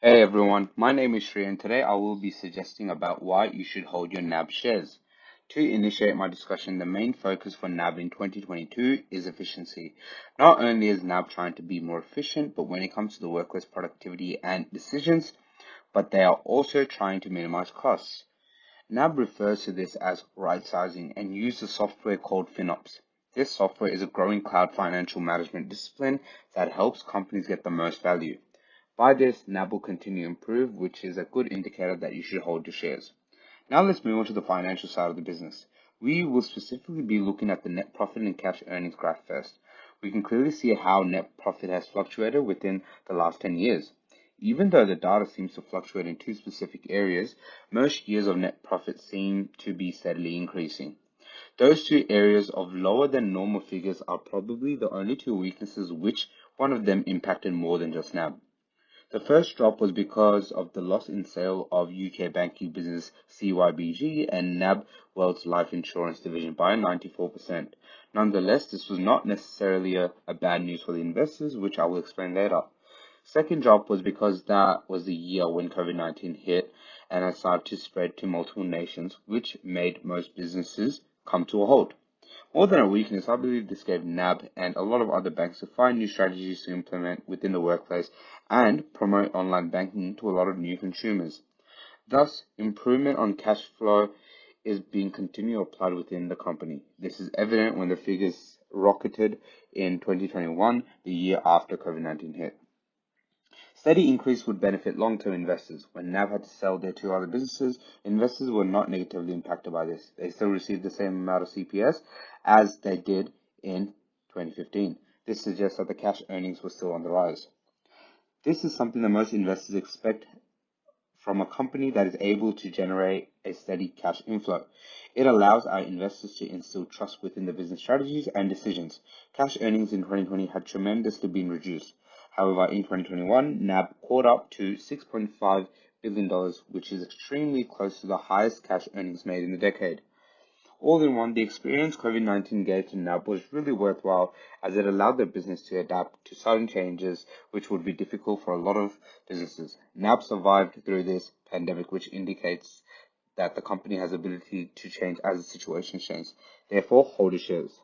Hey everyone, my name is Shri and today I will be suggesting about why you should hold your NAB shares. To initiate my discussion, the main focus for NAB in 2022 is efficiency. Not only is NAB trying to be more efficient, but when it comes to the workplace productivity and decisions, but they are also trying to minimize costs. NAB refers to this as right sizing and uses software called FinOps. This software is a growing cloud financial management discipline that helps companies get the most value. By this, NAB will continue to improve, which is a good indicator that you should hold your shares. Now let's move on to the financial side of the business. We will specifically be looking at the net profit and cash earnings graph first. We can clearly see how net profit has fluctuated within the last 10 years. Even though the data seems to fluctuate in two specific areas, most years of net profit seem to be steadily increasing. Those two areas of lower than normal figures are probably the only two weaknesses which one of them impacted more than just NAB. The first drop was because of the loss in sale of UK banking business CYBG and NAB World's life insurance division by 94%. Nonetheless, this was not necessarily a bad news for the investors, which I will explain later. Second drop was because that was the year when COVID-19 hit and had started to spread to multiple nations, which made most businesses come to a halt. More than a weakness, I believe this gave NAB and a lot of other banks to find new strategies to implement within the workplace and promote online banking to a lot of new consumers. Thus, improvement on cash flow is being continually applied within the company. This is evident when the figures rocketed in 2021, the year after COVID-19 hit. Steady increase would benefit long-term investors. When NAB had to sell their two other businesses, investors were not negatively impacted by this. They still received the same amount of CPS as they did in 2015. This suggests that the cash earnings were still on the rise. This is something that most investors expect from a company that is able to generate a steady cash inflow. It allows our investors to instill trust within the business strategies and decisions. Cash earnings in 2020 had tremendously been reduced. However, in 2021, NAB caught up to $6.5 billion, which is extremely close to the highest cash earnings made in the decade. All in one, the experience COVID-19 gave to NAB was really worthwhile as it allowed the business to adapt to sudden changes which would be difficult for a lot of businesses. NAB survived through this pandemic, which indicates that the company has the ability to change as the situation changes. Therefore, hold your shares.